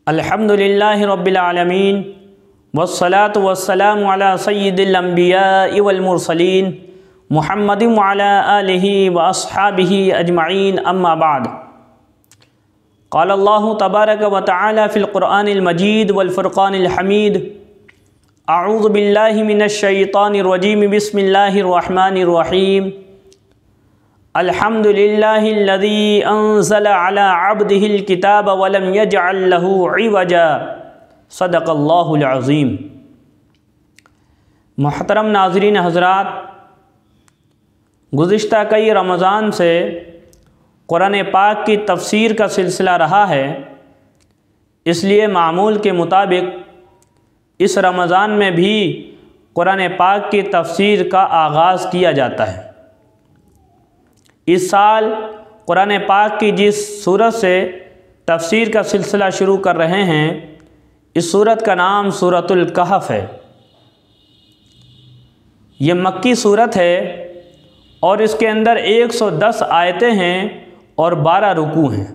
अल्हम्दुलिल्लाहि रब्बिल आलमीन वस्सलातु वस्सलामु अला सय्यिदिल अंबियाइ वल मुरसलीन मुहम्मदिन व अला आलिहि व अस्हाबिहि अजमईन अम्मा बाद। क़ाल अल्लाहु तबारक व तआला फ़िल क़ुरआनिल मजीद वल फ़ुरक़ानिल हमीद। अऊज़ु बिल्लाहि मिनश शैतानिर रजीम बिस्मिल्लाहिर रहमानिर रहीम। अल्हम्दुलिल्लाहिल्लज़ी अंज़ला अला अब्दिहिल किताब व लम यजअल लहू इवजा। सदक़ल्लाहुल अज़ीम। मोहतरम नाज़रीन हज़रात, गुज़िश्ता कई रमज़ान से कुरान पाक की तफ़सीर का सिलसिला रहा है, इसलिए मामूल के मुताबिक इस रमज़ान में भी कुरान पाक की तफ़सीर का आगाज़ किया जाता है। इस साल कुरान पाक की जिस सूरत से तफ़सीर का सिलसिला शुरू कर रहे हैं, इस सूरत का नाम सूरतुल कहफ़ है। ये मक्की सूरत है और इसके अंदर 110 आयतें हैं और 12 रुकू हैं।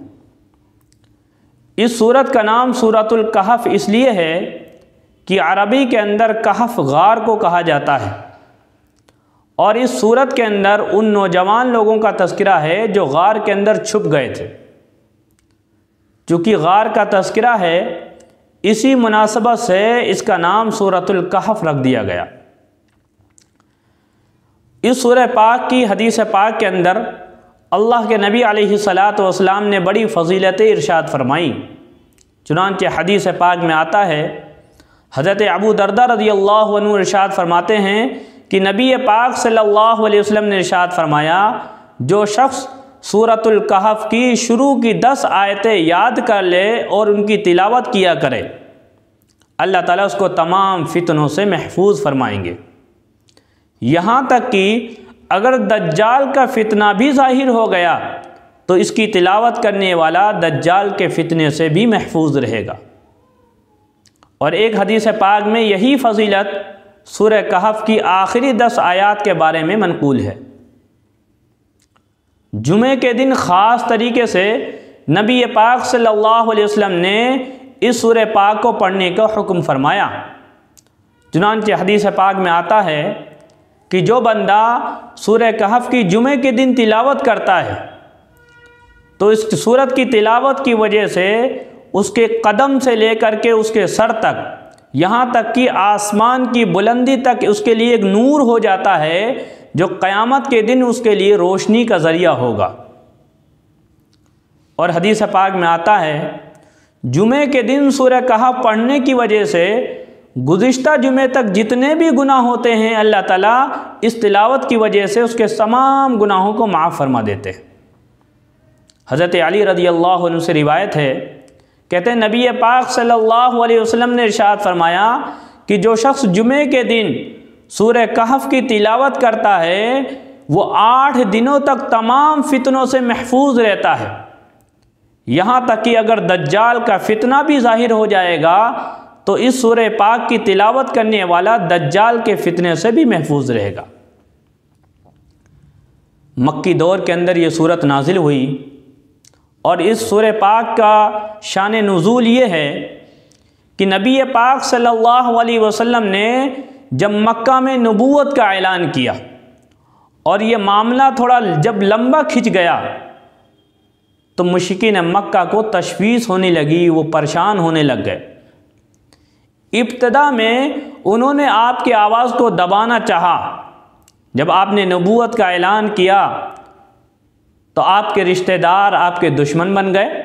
इस सूरत का नाम सूरतुल कहफ़ इसलिए है कि अरबी के अंदर कहफ़ गार को कहा जाता है और इस सूरत के अंदर उन नौजवान लोगों का तज़किरा है जो गार के अंदर छुप गए थे। चूँकि गार का तज़किरा है, इसी मुनासबत से इसका नाम सूरतुल कहफ़ रख दिया गया। इस सूरह पाक की हदीस पाक के अंदर अल्लाह के नबी अलैहिस्सलातु वस्सलाम ने बड़ी फ़ज़ीलतें इरशाद फरमाई। चुनांचे हदीस पाक में आता है, हज़रत अबू दरदा रज़ियल्लाहु अन्हु इरशाद फरमाते हैं कि नबी पाक सल्लल्लाहु अलैहि वसल्लम ने इरशाद फरमाया, जो शख्स सूरतुल कहफ़ की शुरू की 10 आयतें याद कर ले और उनकी तिलावत किया करे, अल्लाह ताला उसको तमाम फितनों से महफूज फरमाएंगे। यहाँ तक कि अगर दज्जाल का फितना भी ज़ाहिर हो गया तो इसकी तिलावत करने वाला दज्जाल के फितने से भी महफूज रहेगा। और एक हदीस पाक में यही फ़जीलत सूरह कहफ़ की आखिरी 10 आयात के बारे में मनक़ूल है। जुमे के दिन ख़ास तरीके से नबी पाक सल्लल्लाहु अलैहि वसल्लम ने इस सूरह पाक को पढ़ने का हुक्म फरमाया। चुनांचे हदीस पाक में आता है कि जो बंदा सूरह कहफ़ की जुमे के दिन तिलावत करता है तो इस सूरत की तिलावत की वजह से उसके कदम से लेकर के उसके सर तक, यहाँ तक कि आसमान की बुलंदी तक उसके लिए एक नूर हो जाता है जो क़यामत के दिन उसके लिए रोशनी का ज़रिया होगा। और हदीस पाक में आता है, जुमे के दिन सूरह कहफ़ पढ़ने की वजह से गुज़िश्ता जुमे तक जितने भी गुनाह होते हैं, अल्लाह ताला इस तिलावत की वजह से उसके तमाम गुनाहों को माफ़ फरमा देते हैं। हज़रत अली रज़ियल्लाहु अन्हु से रिवायत है, कहते हैं नबी पाक सल्लल्लाहु अलैहि वसल्लम ने इरशाद फरमाया कि जो शख्स जुमे के दिन सूरह कहफ़ की तिलावत करता है वो 8 दिनों तक तमाम फितनों से महफूज रहता है। यहाँ तक कि अगर दज्जाल का फितना भी ज़ाहिर हो जाएगा तो इस सूरह पाक की तिलावत करने वाला दज्जाल के फितने से भी महफूज रहेगा। मक्की दौर के अंदर ये सूरत नाजिल हुई और इस सूरह पाक का शान नुज़ूल ये है कि नबी पाक सल्लल्लाहु अलैहि वसल्लम ने जब मक्का में नबूवत का ऐलान किया और ये मामला थोड़ा जब लंबा खिंच गया तो मुश्रिकीन मक्का को तशवीश होने लगी, वो परेशान होने लग गए। इब्तिदा में उन्होंने आपकी आवाज़ को दबाना चाहा। जब आपने नबूवत का ऐलान किया तो आपके रिश्तेदार आपके दुश्मन बन गए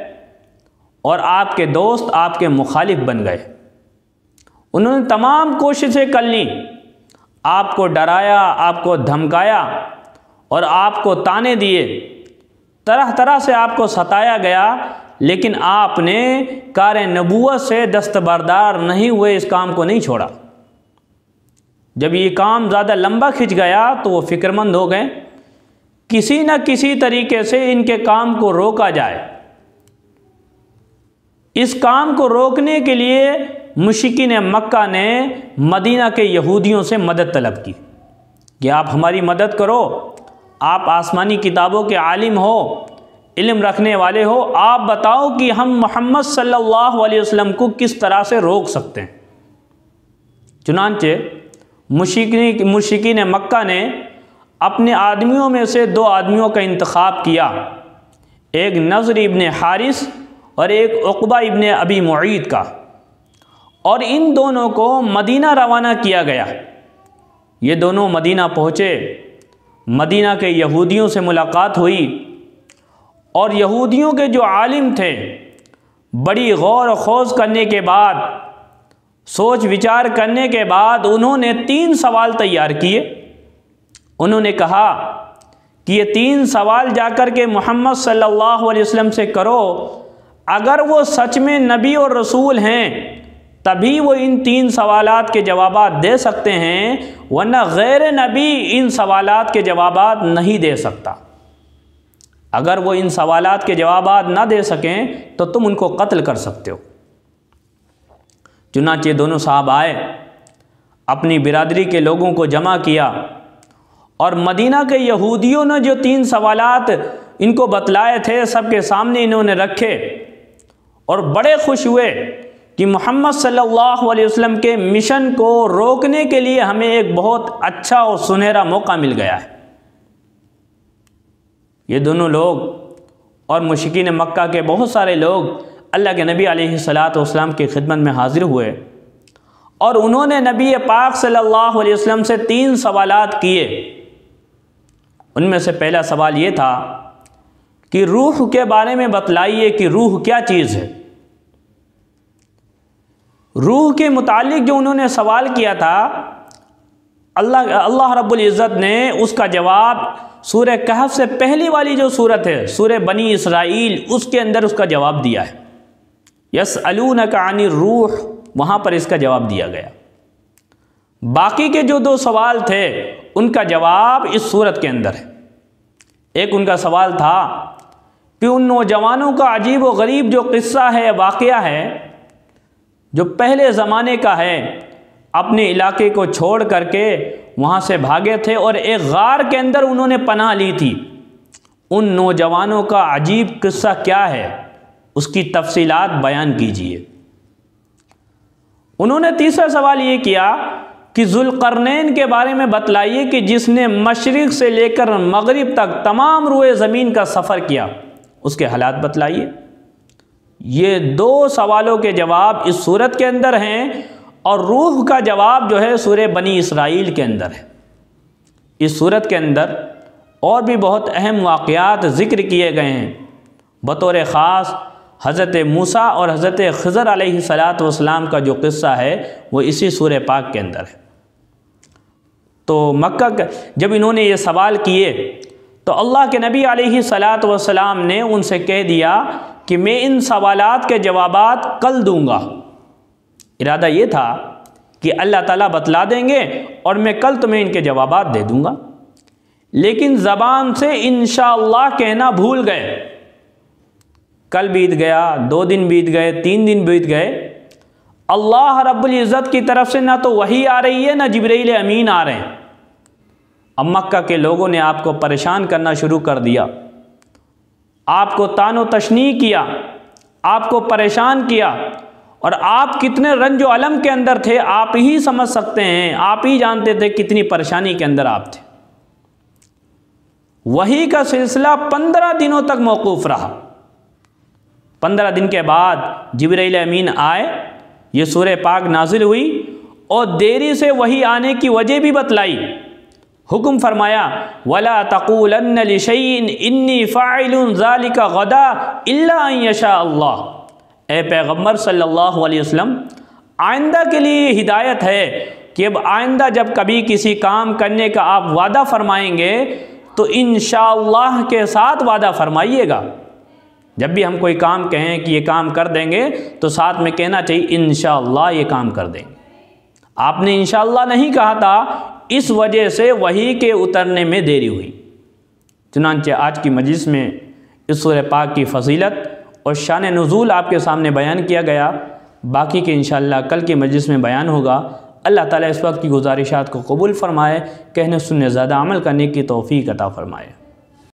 और आपके दोस्त आपके मुखालिफ बन गए। उन्होंने तमाम कोशिशें कर ली, आपको डराया, आपको धमकाया और आपको ताने दिए, तरह तरह से आपको सताया गया, लेकिन आपने कार नबूवत से दस्तबरदार नहीं हुए, इस काम को नहीं छोड़ा। जब ये काम ज़्यादा लंबा खिंच गया तो वो फ़िक्रमंद हो गए, किसी न किसी तरीके से इनके काम को रोका जाए। इस काम को रोकने के लिए मुश्रिकीन मक्का ने मदीना के यहूदियों से मदद तलब की कि आप हमारी मदद करो, आप आसमानी किताबों के आलिम हो, इल्म रखने वाले हो, आप बताओ कि हम मोहम्मद सल्लल्लाहु अलैहि वसल्लम को किस तरह से रोक सकते हैं। चुनांचे मुशरिकीन मक्का ने अपने आदमियों में से 2 आदमियों का इंतखाब किया, एक नज़र इब्न हारिस और एक उक़बा इब्न अबी मुईद का, और इन दोनों को मदीना रवाना किया गया। ये दोनों मदीना पहुँचे, मदीना के यहूदियों से मुलाकात हुई, और यहूदियों के जो आलिम थे बड़ी गौर व खोज करने के बाद, सोच विचार करने के बाद उन्होंने 3 सवाल तैयार किए। उन्होंने कहा कि ये 3 सवाल जाकर के मोहम्मद सल्लल्लाहु अलैहि वसल्लम से करो, अगर वो सच में नबी और रसूल हैं तभी वो इन 3 सवालात के जवाबात दे सकते हैं, वरना गैर नबी इन सवालात के जवाबात नहीं दे सकता। अगर वो इन सवालात के जवाबात ना दे सकें तो तुम उनको कत्ल कर सकते हो। चुनांचे दोनों साहब आए, अपनी बिरादरी के लोगों को जमा किया, और मदीना के यहूदियों ने जो 3 सवालात इनको बतलाए थे सबके सामने इन्होंने रखे, और बड़े खुश हुए कि मोहम्मद सल्लल्लाहु अलैहि वसल्लम के मिशन को रोकने के लिए हमें एक बहुत अच्छा और सुनहरा मौका मिल गया है। ये दोनों लोग और मुशरिकीन मक्का के बहुत सारे लोग अल्लाह के नबी अलैहिस्सलातु वस्सलाम की खिदमत में हाजिर हुए, और उन्होंने नबी पाक सल्लल्लाहु अलैहि वसल्लम से 3 सवालात किए। उनमें से पहला सवाल ये था कि रूह के बारे में बतलाइए कि रूह क्या चीज़ है। रूह के मुतालिक जो उन्होंने सवाल किया था, अल्लाह रब्बुल इज़्ज़त ने उसका जवाब सूरह कहफ से पहली वाली जो सूरत है, सूरह बनी इसराइल, उसके अंदर उसका जवाब दिया है। यसअलूनका अनिर रूह, वहाँ पर इसका जवाब दिया गया। बाकी के जो 2 सवाल थे उनका जवाब इस सूरत के अंदर है। एक उनका सवाल था कि उन नौजवानों का अजीब व गरीब जो किस्सा है, वाक़या है, जो पहले ज़माने का है, अपने इलाके को छोड़ करके वहाँ से भागे थे और एक गार के अंदर उन्होंने पनाह ली थी। उन नौजवानों का अजीब किस्सा क्या है, उसकी तफसीलात बयान कीजिए। उन्होंने तीसरा सवाल ये किया कि ज़ुल्क़रनैन के बारे में बतलाइए कि जिसने मशरिक़ से लेकर मगरिब तक तमाम रुए ज़मीन का सफ़र किया, उसके हालात बतलाइए। ये 2 सवालों के जवाब इस सूरत के अंदर हैं, और रूह का जवाब जो है सूरह बनी इसराइल के अंदर है। इस सूरत के अंदर और भी बहुत अहम वाक़यात ज़िक्र किए गए हैं। बतौर ख़ास हज़रत मूसा और हज़रत ख़िज़र अलैहिस्सलातु वस्सलाम का जो क़िस्सा है वो इसी सूरह पाक के अंदर है। तो मक्का जब इन्होंने ये सवाल किए तो अल्लाह के नबी अलैहिस्सलातु वस्सलाम ने उनसे कह दिया कि मैं इन सवालात के जवाबात कल दूंगा। इरादा ये था कि अल्लाह ताला बतला देंगे और मैं कल तुम्हें इनके जवाबात दे दूंगा, लेकिन ज़बान से इंशाअल्लाह कहना भूल गए। कल बीत गया, 2 दिन बीत गए, 3 दिन बीत गए, अल्लाह रब्बुल इज़्ज़त की तरफ से ना तो वही आ रही है ना जिब्रील अमीन आ रहे हैं। अब मक्का के लोगों ने आपको परेशान करना शुरू कर दिया, आपको तानो तशनी किया, आपको परेशान किया, और आप कितने रंजो अलम के अंदर थे आप ही समझ सकते हैं, आप ही जानते थे कितनी परेशानी के अंदर आप थे। वही का सिलसिला 15 दिनों तक मौकूफ़ रहा। 15 दिन के बाद जिब्रील अमीन आए, ये सूरह पाक नाजिल हुई, और देरी से वही आने की वजह भी बतलाई। हुक्म फरमाया वला तक़ूलन्न लिशैइन इन्नी फ़ाइलुन ज़ालिका गदा इल्ला अन यशा अल्लाह। ए पैगम्बर सल्लल्लाहु अलैहि वसल्लम, आइंदा के लिए हिदायत है कि अब आइंदा जब कभी किसी काम करने का आप वादा फरमाएंगे तो इंशाअल्लाह के साथ वादा फरमाइएगा। जब भी हम कोई काम कहें कि ये काम कर देंगे तो साथ में कहना चाहिए इंशाअल्लाह ये काम कर देंगे। आपने इंशाअल्लाह नहीं कहा था, इस वजह से वही के उतरने में देरी हुई। चुनांचे आज की मजलिस में इस सूरह पाक की फजीलत और शान नुज़ूल आपके सामने बयान किया गया। बाकी के इंशाअल्लाह कल की मजलिस में बयान होगा। अल्लाह ताला इस वक्त की गुजारिशात को कबूल फ़रमाए, कहने सुनने ज़्यादा अमल करने की तौफ़ीक़ अता फ़रमाए।